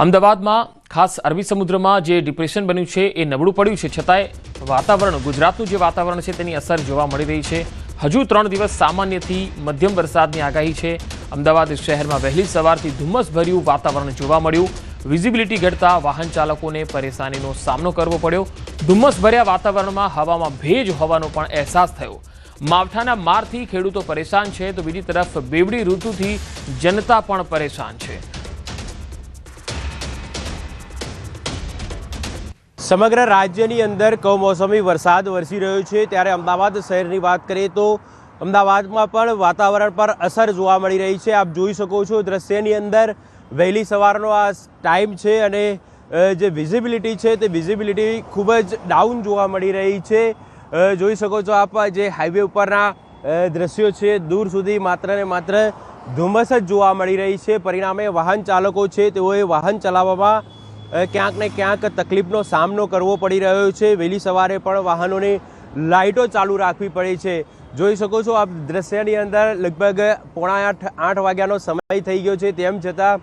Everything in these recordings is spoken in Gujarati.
અમદાવાદમાં ખાસ અરબી સમુદ્રમાં જે ડિપ્રેશન બન્યું છે એ નબળું પડ્યું છે, છતાંય વાતાવરણ ગુજરાતનું જે વાતાવરણ છે તેની અસર જોવા મળી રહી છે। હજુ 3 દિવસ સામાન્યથી મધ્યમ વરસાદની આગાહી છે। અમદાવાદ શહેરમાં વહેલી સવારથી ધુમ્મસભર્યું વાતાવરણ જોવા મળ્યું। વિઝિબિલિટી ઘટતા વાહન ચાલકોને પરેશાનીનો સામનો કરવો પડ્યો। ધુમ્મસભર્યા વાતાવરણમાં હવામાં ભેજ હોવાનો પણ અહેસાસ થયો। માવઠાના મારથી ખેડૂતો પરેશાન છે, તો બીજી તરફ બેવડી ઋતુથી જનતા પણ પરેશાન છે। સમગ્ર રાજ્યની અંદર કમોસમી વરસાદ વરસી રહ્યો છે, ત્યારે અમદાવાદ શહેરની વાત કરીએ તો અમદાવાદમાં પણ વાતાવરણ પર અસર જોવા મળી રહી છે। આપ જોઈ શકો છો દ્રશ્યની અંદર વહેલી સવારનો આ ટાઈમ છે અને જે વિઝિબિલિટી છે તે વિઝિબિલિટી ખૂબ જ ડાઉન જોવા મળી રહી છે। જોઈ શકો છો આપ જે હાઈવે ઉપરના દ્રશ્યો છે, દૂર સુધી માત્ર ને માત્ર ધુમ્મસ જ જોવા મળી રહી છે। પરિણામે વાહન ચાલકો છે તેઓએ વાહન ચલાવવામાં ક્યાંક ને ક્યાંક તકલીફનો સામનો કરવો પડી રહ્યો છે। વહેલી સવારે પણ વાહનોની લાઇટો ચાલુ રાખવી પડે છે। જોઈ શકો છો આપ દ્રશ્યની અંદર લગભગ 7:45-8 વાગ્યાનો સમય થઈ ગયો છે, તેમ છતાં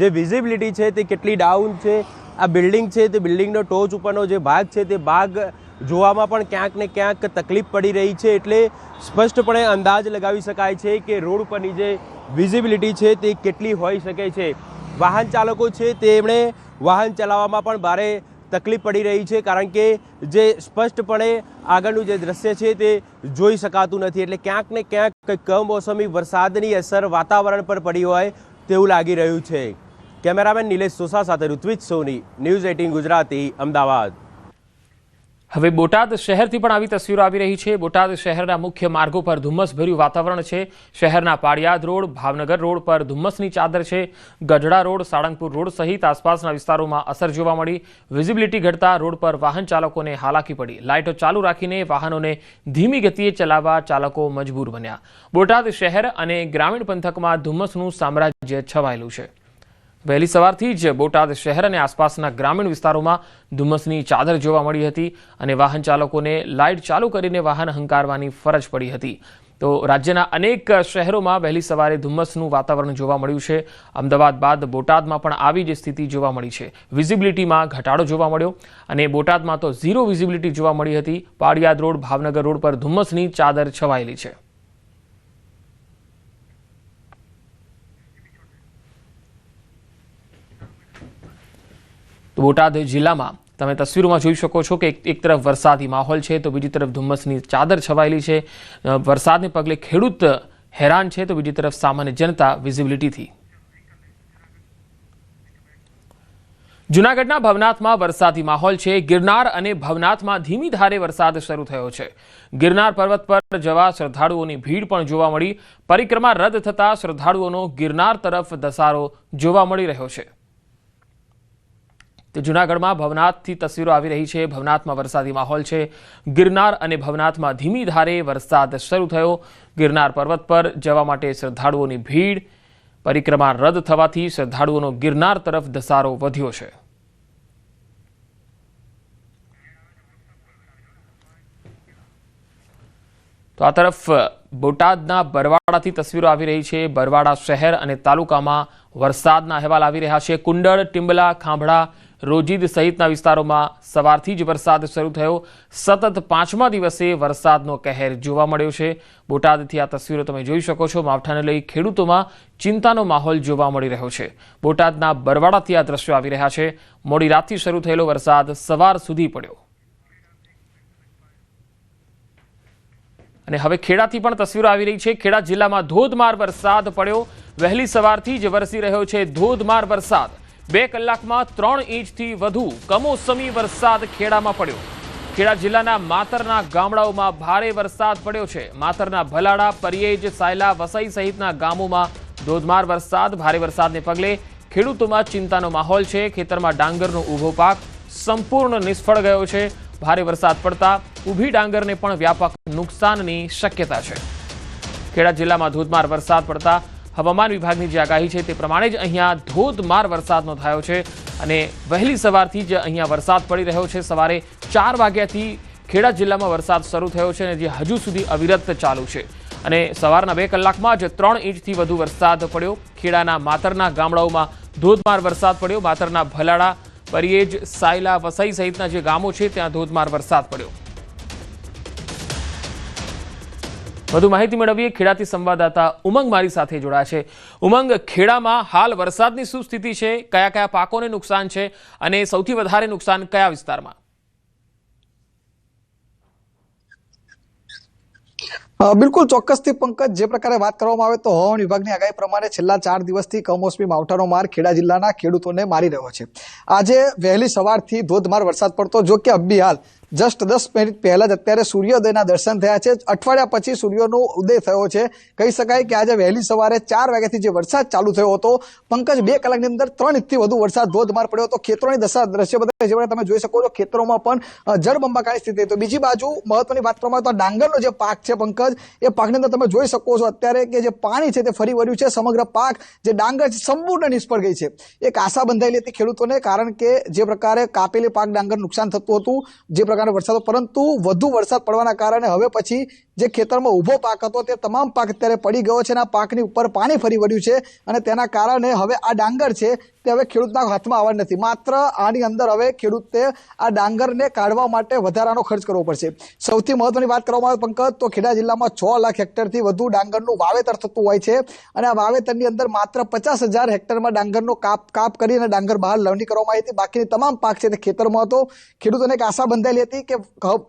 જે વિઝિબિલિટી છે તે કેટલી ડાઉન છે। આ બિલ્ડિંગ છે તે બિલ્ડિંગનો ટોચ ઉપરનો જે ભાગ છે તે ભાગ જોવામાં પણ ક્યાંક ને ક્યાંક તકલીફ પડી રહી છે। એટલે સ્પષ્ટપણે અંદાજ લગાવી શકાય છે કે રોડ ઉપરની જે વિઝિબિલિટી છે તે કેટલી હોઈ શકે છે। વાહન ચાલકો છે તેમણે વાહન ચલાવવામાં પણ ભારે તકલીફ પડી રહી છે, કારણ કે જે સ્પષ્ટપણે આગળનું જે દ્રશ્ય છે તે જોઈ શકાતું નથી। એટલે ક્યાંક ને ક્યાંક કમોસમી વરસાદની અસર વાતાવરણ પર પડી હોય તેવું લાગી રહ્યું છે। કેમેરામેન નિલેશ સોસા સાથે ઋત્વિજ સોની, ન્યૂઝ 18 ગુજરાતી, અમદાવાદ। હવે બોટાદ શહેરથી પણ આવી તસવીરો આવી રહી છે। બોટાદ શહેરના મુખ્ય માર્ગો પર ધુમ્મસભર્યું વાતાવરણ છે। શહેરના પાળિયાદ રોડ, ભાવનગર રોડ પર ધુમ્મસની ચાદર છે। ગઢડા રોડ, સાળંગપુર રોડ સહિત આસપાસના વિસ્તારોમાં અસર જોવા મળી। વિઝિબિલિટી ઘટતા રોડ પર વાહન ચાલકોને હાલાકી પડી। લાઇટો ચાલુ રાખીને વાહનોને ધીમી ગતિએ ચલાવવા ચાલકો મજબૂર બન્યા। બોટાદ શહેર અને ગ્રામીણ પંથકમાં ધુમ્મસનું સામ્રાજ્ય છવાયેલું છે। વહેલી સવારથી જ બોટાદ શહેર અને આસપાસના ગ્રામીણ વિસ્તારોમાં ધુમ્મસની ચાદર જોવા મળી હતી અને વાહન ચાલકોને લાઇટ ચાલુ કરીને વાહન હંકારવાની ફરજ પડી હતી। તો રાજ્યના અનેક શહેરોમાં વહેલી સવારે ધુમ્મસનું વાતાવરણ જોવા મળ્યું છે। અમદાવાદ બાદ બોટાદમાં પણ આવી જ સ્થિતિ જોવા મળી છે। વિઝિબિલિટીમાં ઘટાડો જોવા મળ્યો અને બોટાદમાં તો ઝીરો વિઝિબિલિટી જોવા મળી હતી। પાળિયાદ રોડ, ભાવનગર રોડ પર ધુમ્મસની ચાદર છવાયેલી છે। બોટાદ જિલ્લામાં તમે તસવીરોમાં જોઈ શકો છો કે એક તરફ વરસાદી માહોલ છે, તો બીજી તરફ ધુમ્મસની ચાદર છવાયેલી છે। વરસાદને પગલે ખેડૂત હેરાન છે, તો બીજી તરફ સામાન્ય જનતા વિઝિબિલિટીથી। જૂનાગઢના ભવનાથમાં વરસાદી માહોલ છે। ગિરનાર અને ભવનાથમાં ધીમી ધારે વરસાદ શરૂ થયો છે। ગિરનાર પર્વત પર જવા શ્રદ્ધાળુઓની ભીડ પણ જોવા મળી। પરિક્રમા રદ થતા શ્રદ્ધાળુઓનો ગિરનાર તરફ ધસારો જોવા મળી રહ્યો છે। તો જૂનાગઢમાં ભવનાથથી તસવીરો આવી રહી છે। ભવનાથમાં વરસાદી માહોલ છે। ગિરનાર અને ભવનાથમાં ધીમી ધારે વરસાદ શરૂ થયો। ગિરનાર પર્વત પર જવા માટે શ્રદ્ધાળુઓની ભીડ, પરિક્રમા રદ થવાથી શ્રદ્ધાળુઓનો ગિરનાર તરફ ધસારો વધ્યો છે। તો આ તરફ બોટાદના બરવાડાથી તસવીરો આવી રહી છે। બરવાડા શહેર અને તાલુકામાં વરસાદના અહેવાલ આવી રહ્યા છે। કુંડળ, ટિંબલા, ખાંભળા, રોજીદ સહિતના વિસ્તારોમાં સવારથી જ વરસાદ શરૂ થયો। સતત 5મા દિવસે વરસાદનો કહેર જોવા મળ્યો છે। બોટાદથી આ તસવીરો તમે જોઈ શકો છો। માવઠાને લઈ ખેડૂતોમાં ચિંતાનો માહોલ જોવા મળી રહ્યો છે। બોટાદના બરવાડાથી આ દ્રશ્યો આવી રહ્યા છે। મોડી રાતથી શરૂ થયેલો વરસાદ સવાર સુધી પડ્યો અને હવે ખેડાથી પણ તસવીરો આવી રહી છે। ખેડા જિલ્લામાં ધોધમાર વરસાદ પડ્યો। વહેલી સવારથી જ વરસી રહ્યો છે ધોધમાર વરસાદ। 2 કલાકમાં 3 ઇંચથી વધુ કમોસમી વરસાદ ખેડામાં પડ્યો। ખેડા જિલ્લાના માતરના ગામડાઓમાં ભારે વરસાદ પડ્યો છે। માતરના ભલાડા, પરિયેજ, સાયલા, વસઈ સહિતના ગામોમાં ધોધમાર વરસાદ। ભારે વરસાદને પગલે ખેડૂતોમાં ચિંતાનો માહોલ છે। ખેતરમાં ડાંગરનો ઊભો પાક સંપૂર્ણ નિષ્ફળ ગયો છે। ભારે વરસાદ પડતા ઊભી ડાંગરને પણ વ્યાપક નુકસાનની શક્યતા છે। ખેડા જિલ્લામાં ધોધમાર વરસાદ પડતા હવામાન વિભાગની જે આગાહી છે તે પ્રમાણે જ અહીંયા ધોધમાર વરસાદ નોંધાયો છે અને વહેલી સવારથી જ અહીંયા વરસાદ પડી રહ્યો છે। સવારે 4 વાગ્યાથી ખેડા જિલ્લામાં વરસાદ શરૂ થયો છે અને જે હજુ સુધી અવિરત ચાલુ છે। અને સવારના 2 કલાકમાં જ 3 ઇંચથી વધુ વરસાદ પડ્યો. ખેડાના માતરના ગામડાઓમાં ધોધમાર વરસાદ પડ્યો. માતરના ભલાડા, પરિયેજ, સાયલા, વસઈ સહિતના જે ગામો છે ત્યાં ધોધમાર વરસાદ પડ્યો. વધુ માહિતી મેળવીએ ખેડાથી સંવાદદાતા ઉમંગ મારી સાથે જોડાયા છે. ઉમંગ, ખેડામાં હાલ વરસાદની શું સ્થિતિ છે? કયા કયા પાકોને નુકસાન છે અને સૌથી વધારે નુકસાન કયા વિસ્તારમાં? બિલકુલ ચોક્કસથી પંકજ, જે પ્રકારે વાત કરવામાં આવે તો હવામાન વિભાગની આગાહી પ્રમાણે છેલ્લા 4 દિવસથી કમોસમી માવઠાનો માર ખેડા જિલ્લાના ખેડૂતોને મારી રહ્યો છે. આજે વહેલી સવારથી ધોધમાર વરસાદ પડતો, જો કે અબી હાલ જસ્ટ 10 મિનિટ પહેલા જ અત્યારે સૂર્યોદયના દર્શન થયા છે. અઠવાડિયા પછી સૂર્યનો ઉદય થયો છે. કહી શકાય કે આજે વહેલી સવારે 4 વાગ્યાથી જે વરસાદ ચાલુ થયો હતો પંકજ, 2 કલાકની અંદર 3 ઇંચથી વધુ વરસાદ ધોધમાર પડ્યો હતો. ખેતરોની દશા દ્રશ્ય બધા જે તમે જોઈ શકો છો, ખેતરોમાં પણ જળબંબાકારની સ્થિતિ. તો બીજી બાજુ મહત્વની વાત કરવામાં તો ડાંગરનો જે પાક છે પંકજ, એ પાકની અંદર તમે જોઈ શકો છો અત્યારે કે જે પાણી છે તે ફરી વળ્યું છે. સમગ્ર પાક જે ડાંગર છે સંપૂર્ણ નિષ્ફળ ગઈ છે. એક આશા બંધાયેલી હતી ખેડૂતોને, કારણ કે જે પ્રકારે કાપેલી પાક ડાંગર નુકસાન થતું હતું, જે પ્રકારે વરસાદ, પરંતુ વધુ વરસાદ પડવાના કારણે હવે પછી જે ખેતરમાં ઊભો પાક હતો તે તમામ પાક અત્યારે પડી ગયો છે અને આ પાકની ઉપર પાણી ફરી વળ્યું છે અને તેના કારણે હવે આ ડાંગર છે તે હવે ખેડૂતના હાથમાં આવવા નથી. માત્ર આની અંદર હવે ખેડૂતે આ ડાંગરને કાઢવા માટે વધારાનો ખર્ચ કરવો પડશે. સૌથી મહત્વની વાત કરવામાં આવે પંકજ, તો ખેડા જિલ્લામાં 6 લાખ હેક્ટરથી વધુ ડાંગરનું વાવેતર થતું હોય છે અને આ વાવેતરની અંદર માત્ર 50,000 હેક્ટરમાં ડાંગરનો કાપ કરીને ડાંગર બહાર લણણી કરવામાં આવી હતી. બાકીની તમામ પાક છે તે ખેતરમાં હતો. ખેડૂતોને એક આશા બંધાયેલી હતી કે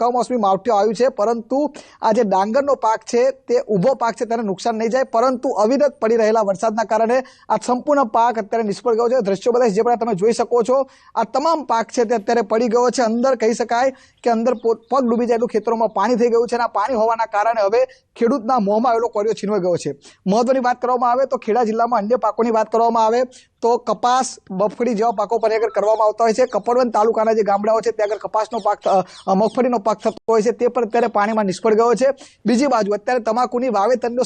કમોસમી માવઠું આવ્યું છે, પરંતુ આ જે ડાંગરનો પાક છે તે ઊભો પાક છે તેને નુકસાન નહીં જાય, પરંતુ અવિરત પડી રહેલા વરસાદના કારણે આ સંપૂર્ણ પાક અત્યારે નિષ્ફળ ગયો છે. દ્રશ્યો બધા જે તમે જોઈ શકો છો, આ તમામ પાક છે તે અત્યારે પડી ગયો છે. અંદર કહી શકાય કે અંદર પગ ડૂબી જાય એટલું ખેતરોમાં પાણી થઈ ગયું છે અને આ પાણી હોવાના કારણે હવે ખેડૂતના મોંમાં આવેલો કોળિયો છીનવાઈ ગયો છે. મહત્વની વાત કરવામાં આવે તો ખેડા જિલ્લામાં અન્ય પાકોની વાત કરવામાં આવે તો કપાસ, મગફળી જેવા પાકો પર આગળ કરવામાં આવતા હોય છે. કપડવંત તાલુકાના જે ગામડાઓ છે ત્યાં આગળ કપાસનો પાક, મગફળીનો પાક થતો હોય છે, તે પણ અત્યારે પાણીમાં નિષ્ફળ ગયો છે. બીજી બાજુ અત્યારે તમાકુની વાવેતરનો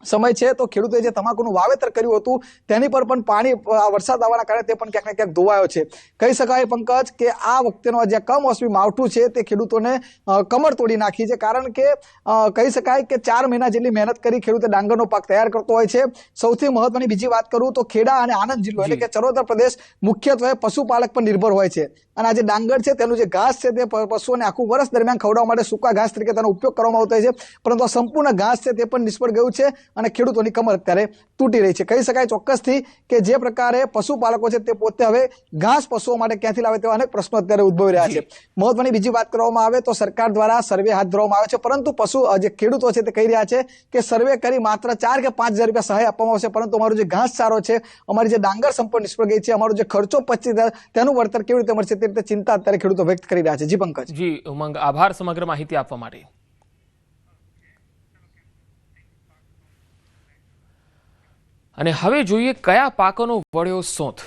સમય છે, તો ખેડૂતોએ જે તમાકુનું વાવેતર કર્યું હતું તેની પર પણ પાણી, વરસાદ આવવાના કારણે તે પણ ક્યાંક ને ક્યાંક ધોવાયો છે. કહી શકાય પંકજ કે આ વખતેનો જે કમોસમી માવઠું છે તે ખેડૂતોને કમર તોડી નાખી છે, કારણ કે કહી શકાય કે 4 મહિના જેટલી મહેનત કરી ખેડૂતે ડાંગરનો પાક તૈયાર કરતો હોય છે. સૌથી મહત્વની બીજી વાત કરું તો ખેડા અને આણંદ જિલ્લો એટલે કે ચરોતર પ્રદેશ મુખ્યત્વે પશુપાલક પર નિર્ભર હોય છે અને આ જે ડાંગર છે તેનું જે ઘાસ છે તે પશુઓને આખું વર્ષ દરમિયાન ખવડાવવા માટે સૂકા ઘાસ તરીકે તેનો ઉપયોગ કરવામાં આવતો હોય છે, પરંતુ આ સંપૂર્ણ ઘાસ છે તે પણ નિષ્ફળ ગયું છે અને ખેડૂતોની કમર અત્યારે તૂટી રહી છે. કહી શકાય ચોક્કસથી કે જે પ્રકારે પશુપાલકો છે તે પોતે હવે ઘાસ પશુઓ માટે ક્યાંથી લાવે તેવા અનેક પ્રશ્નો અત્યારે ઉદ્ભવી રહ્યા છે. મહત્વની બીજી વાત કરવામાં આવે તો સરકાર દ્વારા સર્વે હાથ ધરવામાં આવે છે, પરંતુ જે ખેડૂતો છે તે કહી રહ્યા છે કે સર્વે કરી માત્ર 4 કે 5 હજાર રૂપિયા સહાય આપવામાં આવશે, પરંતુ અમારો જે ઘાસચારો છે, અમારી જે ડાંગર સંપૂર્ણ નિષ્ફળ ગઈ છે, અમારો જે ખર્ચો 25,000 તેનું વળતર કેવી રીતે મળશે તે રીતે ચિંતા અત્યારે ખેડૂતો વ્યક્ત કરી રહ્યા છે. જી પંકજ. જી ઉમંગ, આભાર સમગ્ર માહિતી આપવા માટે. અને હવે જોઈએ કયા પાકોનો વળ્યો સોંથ.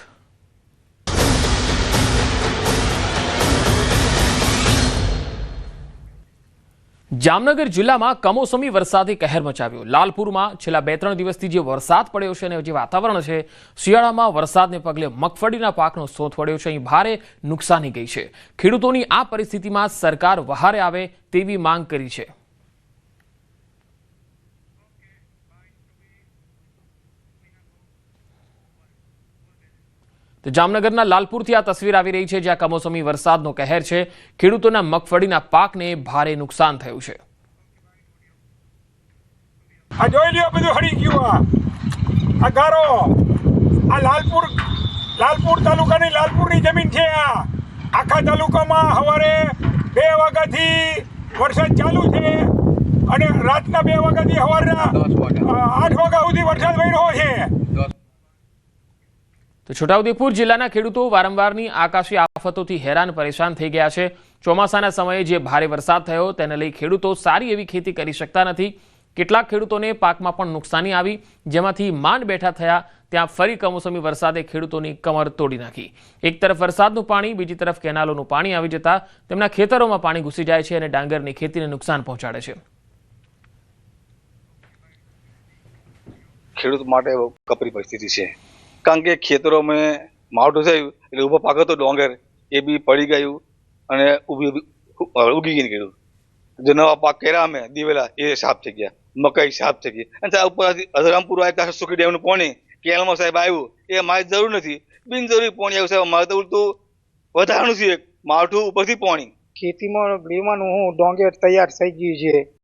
જામનગર જિલ્લામાં કમોસમી વરસાદે કહેર મચાવ્યો. લાલપુરમાં છેલ્લા 2-3 દિવસથી જે વરસાદ પડ્યો છે અને જે વાતાવરણ છે, શિયાળામાં વરસાદને પગલે મગફળીના પાકનો સોંથ વળ્યો છે. અહીં ભારે નુકસાની ગઈ છે. ખેડૂતોની આ પરિસ્થિતિમાં સરકાર વહારે આવે તેવી માંગ કરી છે. તો જામનગરના લાલપુરથી આ તસવીર આવી રહી છે, જ્યાં કમોસમી વરસાદનો કહેર છે. ખેડૂતોના મગફળીના પાકને ભારે નુકસાન થયું છે. આ જોઈ લ્યો, બધું હળી ગયું. આ ગારો, આ લાલપુર તાલુકાની લાલપુરની જમીન છે. આ આખા તાલુકામાં સવારે 2 વાગ્યાથી વરસાદ ચાલુ છે અને રાતના 2 વાગ્યાથી સવારના 8 વાગ્યા સુધી વરસાદ પડ્યો છે. તો છોટાઉદેપુર જિલ્લાના ખેડૂતો વારંવારની આકાશી આફતોથી હેરાન પરેશાન થઈ ગયા છે. ચોમાસાના સમયે જે ભારે વરસાદ થયો તેને લઈ ખેડૂતો સારી એવી ખેતી કરી શકતા નથી. કેટલાક ખેડૂતોને પાકમાં પણ નુકસાની આવી, જેમાંથી માંડ બેઠા થયા ત્યાં ફરી કમોસમી વરસાદે ખેડૂતોની કમર તોડી નાખી. એક તરફ વરસાદનું પાણી, બીજી તરફ કેનાલોનું પાણી આવી જતા તેમના ખેતરોમાં પાણી ઘૂસી જાય છે અને ડાંગરની ખેતીને નુકસાન પહોંચાડે છે. ખેડૂત માટે કપરી પરિસ્થિતિ છે, કારણ કે ખેતરોમાં માવઠું થયું એટલે ઊભો પાક હતો ડોંગર, એ બી પડી ગયું અને ઉગી ગયું. ખેડૂત જે નવા પાક કર્યા અમે દિવેલા એ સાફ થઈ ગયા. મકાઈ સાફ થઈ ગઈ અને સાહેબ ઉપરથી અધરામપુર આવ્યા સુખી ડેમનું પાણી કેલમાં સાહેબ આવ્યું એ મારે જરૂર નથી, બિનજરૂરી પાણી આવ્યું સાહેબ. મારે તો ઉલટું વધારાનું છે માવઠું ઉપરથી પાણી. ખેતીમાં લેવાનું હું ડોંગર તૈયાર થઈ ગયું છે.